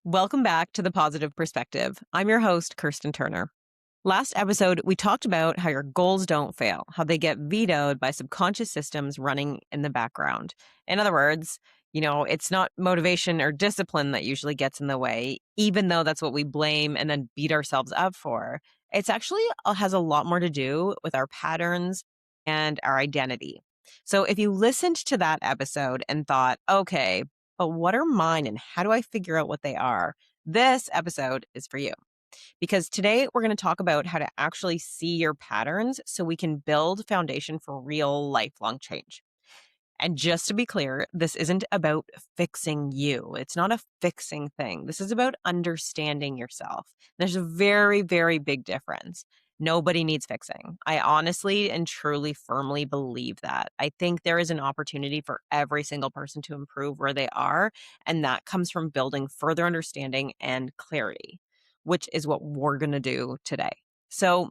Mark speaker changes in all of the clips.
Speaker 1: Welcome back to The Positive Perspective. I'm your host, Kirstin Turner. Last episode, we talked about how your goals don't fail, how they get vetoed by subconscious systems running in the background. In other words, it's not motivation or discipline that usually gets in the way, even though that's what we blame and then beat ourselves up for. It's actually has a lot more to do with our patterns and our identity. So if you listened to that episode and thought, okay, but what are mine and how do I figure out what they are? This episode is for you because today we're going to talk about how to actually see your patterns so we can build foundation for real lifelong change. And just to be clear, this isn't about fixing you. It's not a fixing thing. This is about understanding yourself. There's a very, very big difference. Nobody needs fixing. I honestly and truly firmly believe that. I think there is an opportunity for every single person to improve where they are. And that comes from building further understanding and clarity, which is what we're going to do today. So,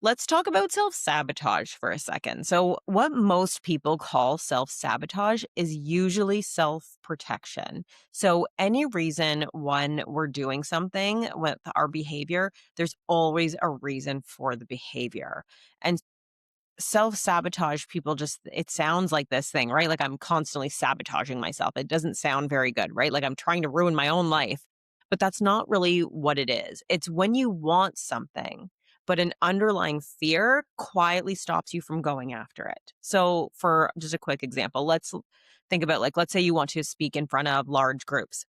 Speaker 1: let's talk about self-sabotage for a second. So, what most people call self-sabotage is usually self-protection. So, any reason when we're doing something with our behavior, there's always a reason for the behavior. And self-sabotage people just it sounds like this thing, right? Like I'm constantly sabotaging myself. It doesn't sound very good, right? Like I'm trying to ruin my own life. But that's not really what it is. It's when you want something, but an underlying fear quietly stops you from going after it. So, for just a quick example, think about let's say you want to speak in front of large groups.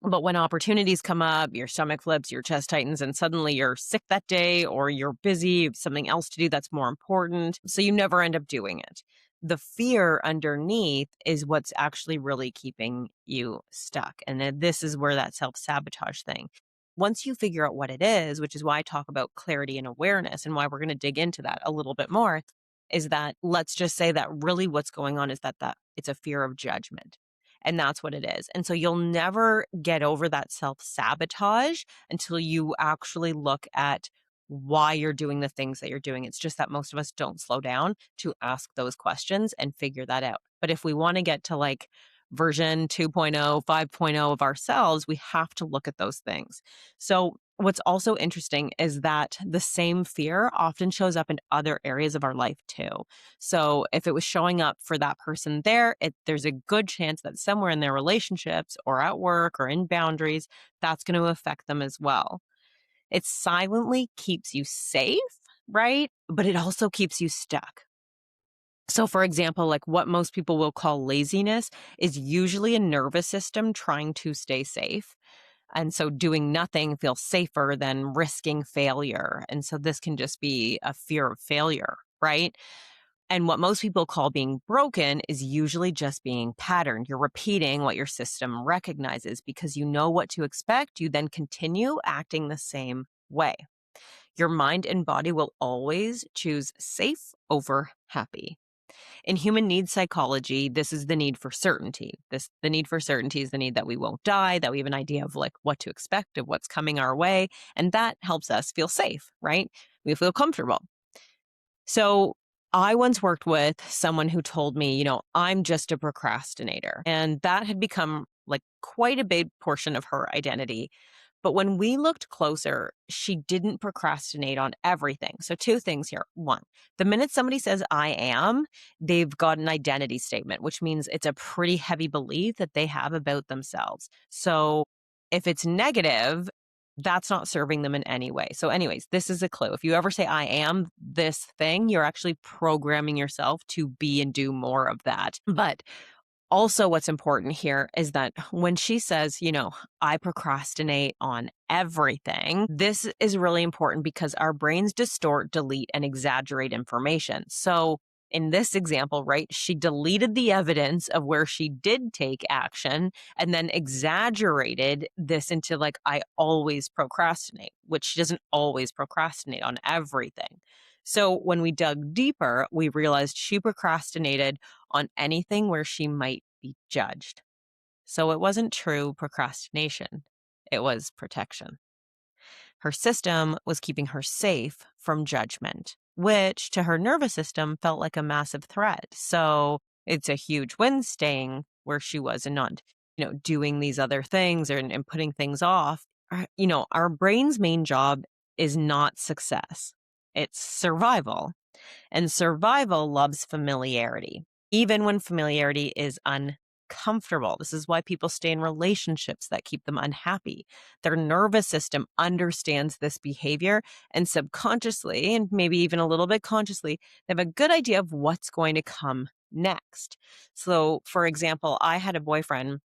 Speaker 1: But when opportunities come up, your stomach flips, your chest tightens, and suddenly you're sick that day or you're busy, you have something else to do that's more important. So you never end up doing it. The fear underneath is what's actually really keeping you stuck. And then this is where that self sabotage thing. Once you figure out what it is, which is why I talk about clarity and awareness and why we're going to dig into that a little bit more, is that let's just say that really what's going on is that it's a fear of judgment. And that's what it is. And so you'll never get over that self-sabotage until you actually look at why you're doing the things that you're doing. It's just that most of us don't slow down to ask those questions and figure that out. But if we want to get to like version 2.0, 5.0 of ourselves, we have to look at those things. So what's also interesting is that the same fear often shows up in other areas of our life too. So if it was showing up for that person there, there's a good chance that somewhere in their relationships or at work or in boundaries, that's going to affect them as well. It silently keeps you safe, right? But it also keeps you stuck. So, for example, like what most people will call laziness is usually a nervous system trying to stay safe. And so doing nothing feels safer than risking failure. And so this can just be a fear of failure, right? And what most people call being broken is usually just being patterned. You're repeating what your system recognizes because you know what to expect. You then continue acting the same way. Your mind and body will always choose safe over happy. In human needs psychology, this is the need for certainty. The need for certainty is the need that we won't die, that we have an idea of like what to expect, of what's coming our way. And that helps us feel safe, right? We feel comfortable. So I once worked with someone who told me, I'm just a procrastinator. And that had become like quite a big portion of her identity. But when we looked closer, she didn't procrastinate on everything. So, two things here. One, the minute somebody says I am, they've got an identity statement, which means it's a pretty heavy belief that they have about themselves. So, if it's negative, that's not serving them in any way. So, anyways, this is a clue. If you ever say I am this thing, you're actually programming yourself to be and do more of that. But also, what's important here is that when she says, I procrastinate on everything, this is really important because our brains distort, delete, and exaggerate information. So, in this example, right, she deleted the evidence of where she did take action and then exaggerated this into like, I always procrastinate, which she doesn't always procrastinate on everything. So, when we dug deeper, we realized she procrastinated on anything where she might be judged. So it wasn't true procrastination, it was protection. Her system was keeping her safe from judgment, which to her nervous system felt like a massive threat. So it's a huge win staying where she was and not, doing these other things and putting things off, our brain's main job is not success. It's survival. And survival loves familiarity, even when familiarity is uncomfortable. This is why people stay in relationships that keep them unhappy. Their nervous system understands this behavior, and subconsciously, and maybe even a little bit consciously, they have a good idea of what's going to come next. So, for example, I had a boyfriend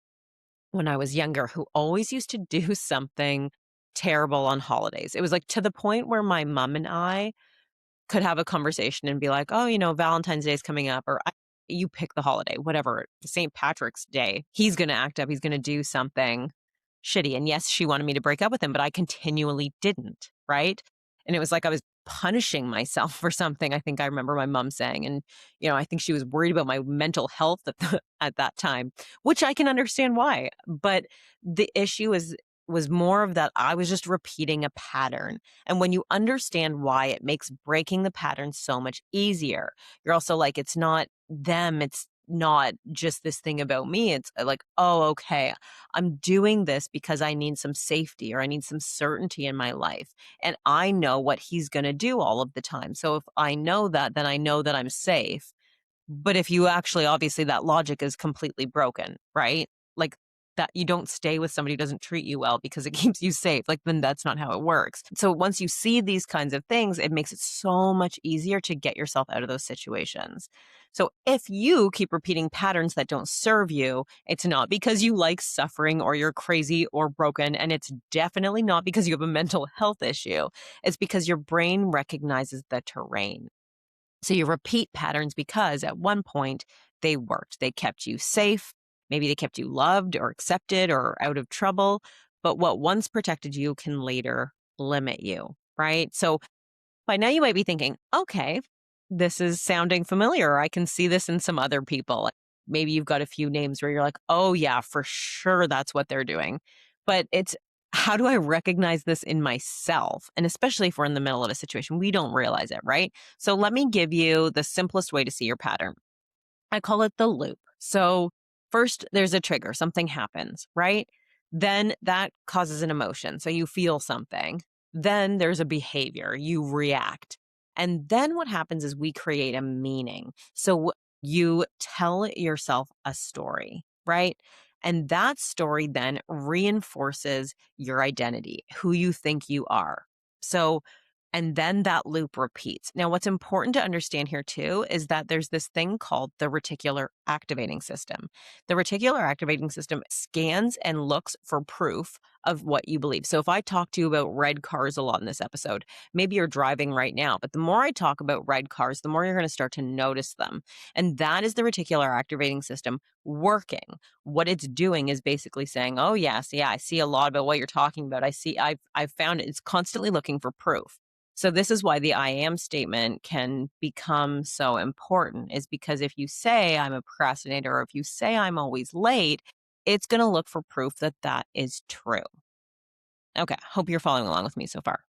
Speaker 1: when I was younger who always used to do something terrible on holidays. It was like to the point where my mom and I could have a conversation and be like, "Oh, Valentine's Day is coming up," or you pick the holiday, whatever, St. Patrick's Day. He's going to act up. He's going to do something shitty. And yes, she wanted me to break up with him, but I continually didn't. Right. And it was like I was punishing myself for something. I think I remember my mom saying, and, I think she was worried about my mental health at that time, which I can understand why. But the issue was more of that I was just repeating a pattern. And when you understand why, it makes breaking the pattern so much easier. You're also like, it's not them. It's not just this thing about me. It's like, oh, okay, I'm doing this because I need some safety or I need some certainty in my life. And I know what he's going to do all of the time. So if I know that, then I know that I'm safe. But if you actually, obviously, that logic is completely broken, right? Like that you don't stay with somebody who doesn't treat you well because it keeps you safe. Like, then that's not how it works. So once you see these kinds of things, it makes it so much easier to get yourself out of those situations. So if you keep repeating patterns that don't serve you, it's not because you like suffering or you're crazy or broken. And it's definitely not because you have a mental health issue. It's because your brain recognizes the terrain. So you repeat patterns because at one point they worked. They kept you safe. Maybe they kept you loved or accepted or out of trouble. But what once protected you can later limit you, right? So by now you might be thinking, okay, this is sounding familiar. I can see this in some other people. Like, maybe you've got a few names where you're like, oh, yeah, for sure that's what they're doing. But it's how do I recognize this in myself? And especially if we're in the middle of a situation, we don't realize it, right? So let me give you the simplest way to see your pattern. I call it the loop. So first there's a trigger, something happens, right? Then that causes an emotion. So you feel something. Then there's a behavior, you react. And then what happens is we create a meaning. So you tell yourself a story, right? And that story then reinforces your identity, who you think you are. So and then that loop repeats. Now, what's important to understand here too is that there's this thing called the reticular activating system. The reticular activating system scans and looks for proof of what you believe. So if I talk to you about red cars a lot in this episode, maybe you're driving right now, but the more I talk about red cars, the more you're going to start to notice them. And that is the reticular activating system working. What it's doing is basically saying, oh yes, yeah, I see a lot about what you're talking about. I've found it's constantly looking for proof. So this is why the I am statement can become so important, is because if you say I'm a procrastinator or if you say I'm always late, it's going to look for proof that that is true. Okay, hope you're following along with me so far.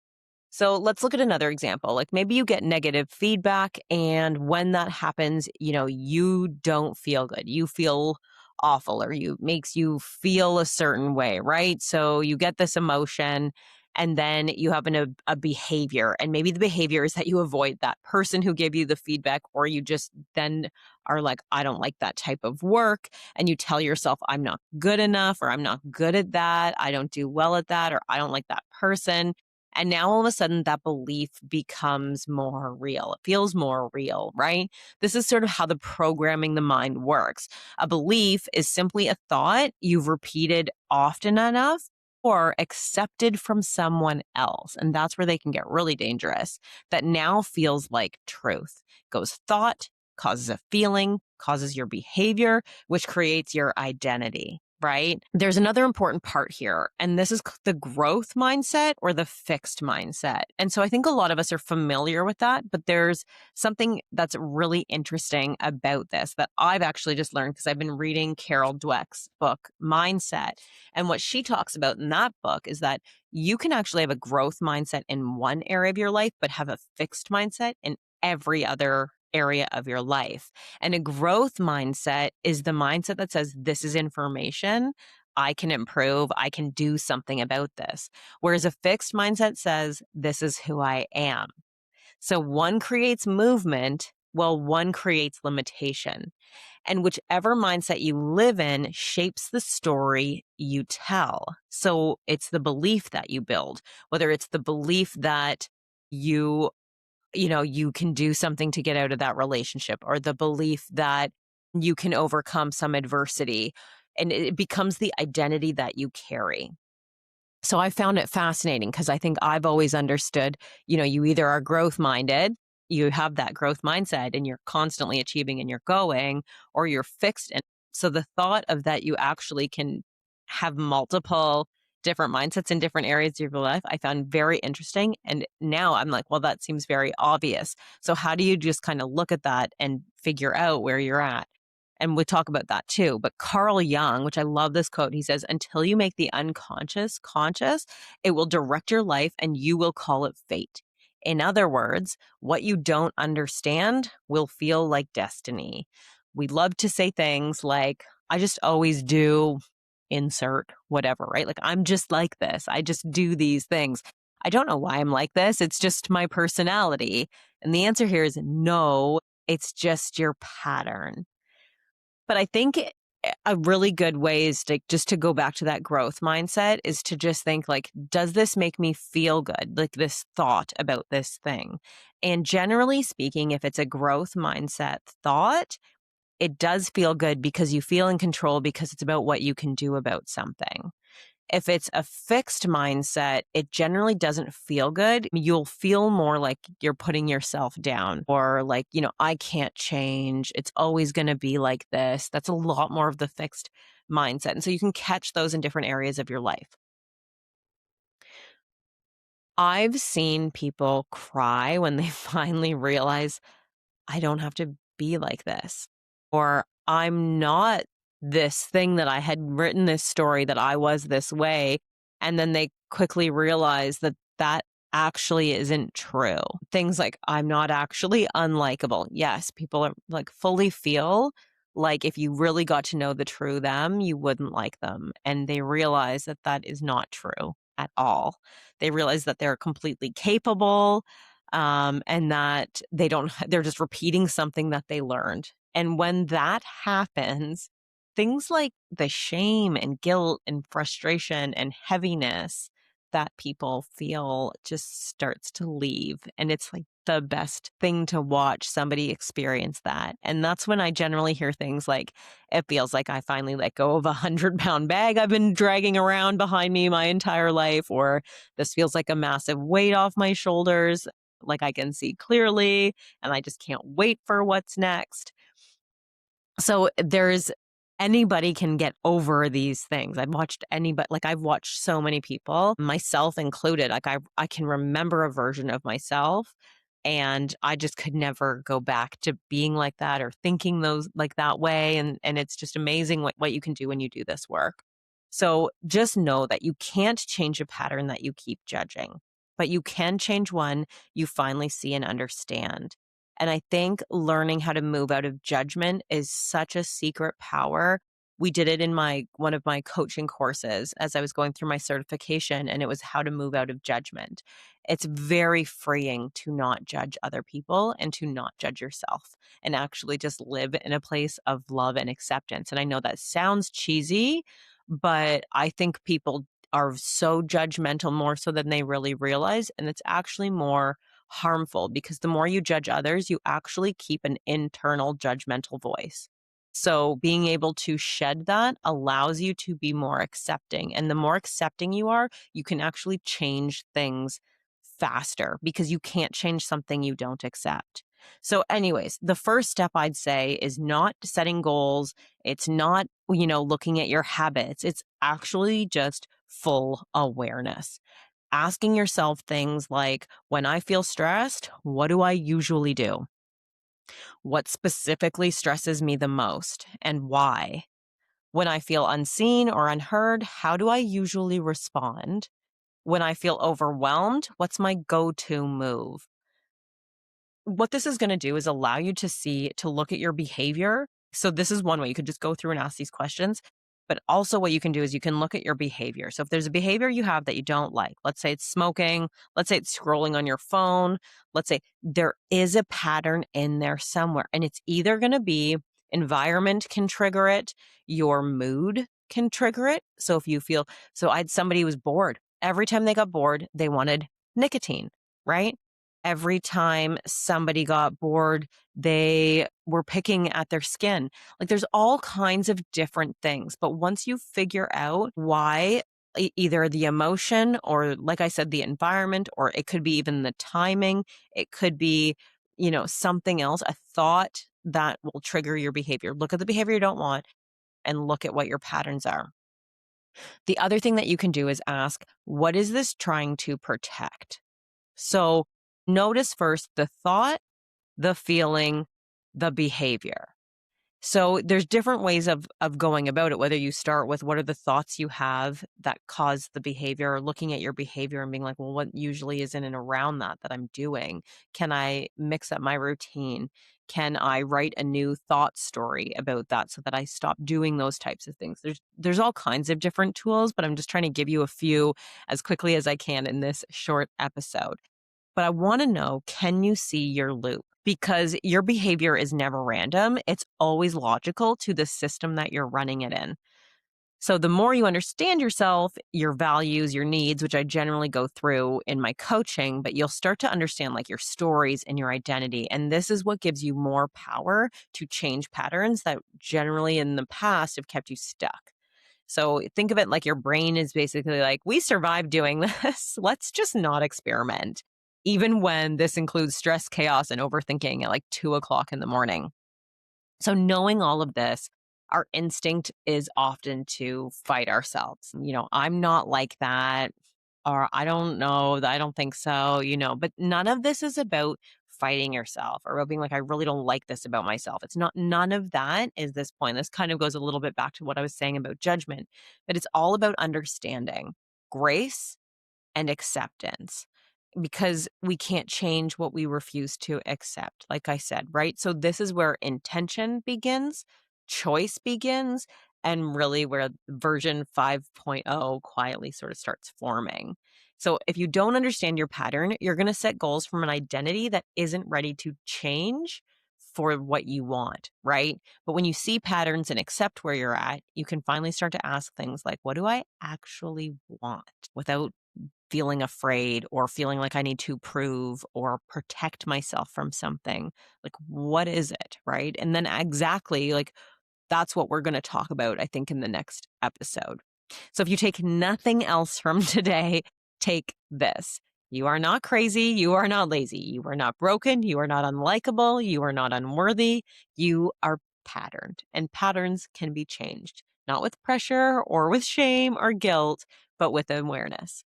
Speaker 1: So let's look at another example. Like maybe you get negative feedback, and when that happens, you don't feel good. You feel awful, or you makes you feel a certain way, right? So you get this emotion, and then you have a behavior, and maybe the behavior is that you avoid that person who gave you the feedback, or you just then are like, I don't like that type of work. And you tell yourself, I'm not good enough, or I'm not good at that. I don't do well at that, or I don't like that person. And now all of a sudden that belief becomes more real. It feels more real, right? This is sort of how the programming the mind works. A belief is simply a thought you've repeated often enough or accepted from someone else. And that's where they can get really dangerous. That now feels like truth. Goes thought, causes a feeling, causes your behavior, which creates your identity. Right? There's another important part here, and this is the growth mindset or the fixed mindset. And so I think a lot of us are familiar with that, but there's something that's really interesting about this that I've actually just learned because I've been reading Carol Dweck's book, Mindset. And what she talks about in that book is that you can actually have a growth mindset in one area of your life, but have a fixed mindset in every other area of your life. And a growth mindset is the mindset that says, this is information. I can improve. I can do something about this. Whereas a fixed mindset says, this is who I am. So one creates movement while one creates limitation. And whichever mindset you live in shapes the story you tell. So it's the belief that you build, whether it's the belief that you, you can do something to get out of that relationship, or the belief that you can overcome some adversity. And it becomes the identity that you carry. So I found it fascinating because I think I've always understood, you either are growth minded, you have that growth mindset and you're constantly achieving and you're going, or you're fixed. And so the thought of that you actually can have multiple different mindsets in different areas of your life, I found very interesting. And now I'm like, well, that seems very obvious. So how do you just kind of look at that and figure out where you're at? And we talk about that too. But Carl Jung, which I love this quote, he says, until you make the unconscious conscious, it will direct your life and you will call it fate. In other words, what you don't understand will feel like destiny. We love to say things like, I just always do insert whatever, right? Like, I'm just like this. I just do these things. I don't know why I'm like this. It's just my personality. And the answer here is no, it's just your pattern. But I think a really good way is to just to go back to that growth mindset is to just think like, does this make me feel good? Like this thought about this thing. And generally speaking, if it's a growth mindset thought, it does feel good because you feel in control because it's about what you can do about something. If it's a fixed mindset, it generally doesn't feel good. You'll feel more like you're putting yourself down or like, I can't change. It's always going to be like this. That's a lot more of the fixed mindset. And so you can catch those in different areas of your life. I've seen people cry when they finally realize I don't have to be like this, or I'm not this thing that I had written this story that I was this way. And then they quickly realize that that actually isn't true. Things like, I'm not actually unlikable. Yes, people are like fully feel like if you really got to know the true them, you wouldn't like them. And they realize that that is not true at all. They realize that they're completely capable, and that they're just repeating something that they learned. And when that happens, things like the shame and guilt and frustration and heaviness that people feel just starts to leave. And it's like the best thing to watch somebody experience that. And that's when I generally hear things like, it feels like I finally let go of 100-pound bag I've been dragging around behind me my entire life, or this feels like a massive weight off my shoulders. Like I can see clearly and I just can't wait for what's next. So anybody can get over these things. I've watched so many people, myself included. Like I can remember a version of myself and I just could never go back to being like that or thinking those like that way. And it's just amazing what you can do when you do this work. So just know that you can't change a pattern that you keep judging, but you can change one you finally see and understand. And I think learning how to move out of judgment is such a secret power. We did it in one of my coaching courses as I was going through my certification, and it was how to move out of judgment. It's very freeing to not judge other people and to not judge yourself and actually just live in a place of love and acceptance. And I know that sounds cheesy, but I think people are so judgmental more so than they really realize. And it's actually more harmful because the more you judge others, you actually keep an internal judgmental voice. So being able to shed that allows you to be more accepting. And the more accepting you are, you can actually change things faster because you can't change something you don't accept. So anyways, the first step I'd say is not setting goals. It's not, looking at your habits. It's actually just full awareness. Asking yourself things like, when I feel stressed, what do I usually do? What specifically stresses me the most and why? When I feel unseen or unheard, how do I usually respond? When I feel overwhelmed, what's my go-to move? what this is going to do is allow you to look at your behavior. So this is one way you could just go through and ask these questions. But also what you can do is you can look at your behavior. So if there's a behavior you have that you don't like, let's say it's smoking, let's say it's scrolling on your phone, let's say there is a pattern in there somewhere. And it's either going to be environment can trigger it, your mood can trigger it. So if you feel, so I had somebody who was bored. Every time they got bored, they wanted nicotine, right? Every time somebody got bored, they were picking at their skin. Like there's all kinds of different things. But once you figure out why, either the emotion or, like I said, the environment, or it could be even the timing, it could be, something else, a thought that will trigger your behavior. Look at the behavior you don't want and look at what your patterns are. The other thing that you can do is ask, what is this trying to protect? So notice first the thought, the feeling, the behavior. So there's different ways of going about it, whether you start with what are the thoughts you have that cause the behavior, or looking at your behavior and being like, well, what usually is in and around that I'm doing? Can I mix up my routine? Can I write a new thought story about that so that I stop doing those types of things? There's all kinds of different tools, but I'm just trying to give you a few as quickly as I can in this short episode. But I want to know, can you see your loop? Because your behavior is never random. It's always logical to the system that you're running it in. So the more you understand yourself, your values, your needs, which I generally go through in my coaching, but you'll start to understand like your stories and your identity. And this is what gives you more power to change patterns that generally in the past have kept you stuck. So think of it like your brain is basically like, we survived doing this. Let's just not experiment, even when this includes stress, chaos, and overthinking at like 2 o'clock in the morning. So knowing all of this, our instinct is often to fight ourselves. I'm not like that, or I don't know, I don't think so, but none of this is about fighting yourself or about being like, I really don't like this about myself. It's not, none of that is this point. This kind of goes a little bit back to what I was saying about judgment, but it's all about understanding, grace, and acceptance, because we can't change what we refuse to accept, like I said, right? So this is where intention begins, choice begins, and really where version 5.0 quietly sort of starts forming. So if you don't understand your pattern, you're going to set goals from an identity that isn't ready to change for what you want, right? But when you see patterns and accept where you're at, you can finally start to ask things like, what do I actually want, without feeling afraid or feeling like I need to prove or protect myself from something. Like, what is it? Right. And then exactly like that's what we're going to talk about, I think, in the next episode. So if you take nothing else from today, take this. You are not crazy. You are not lazy. You are not broken. You are not unlikable. You are not unworthy. You are patterned, and patterns can be changed, not with pressure or with shame or guilt, but with awareness.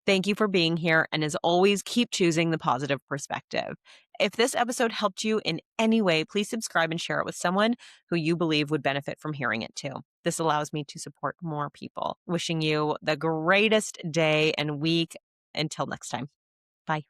Speaker 1: Thank you for being here. And as always, keep choosing the positive perspective. If this episode helped you in any way, please subscribe and share it with someone who you believe would benefit from hearing it too. This allows me to support more people. Wishing you the greatest day and week. Until next time. Bye.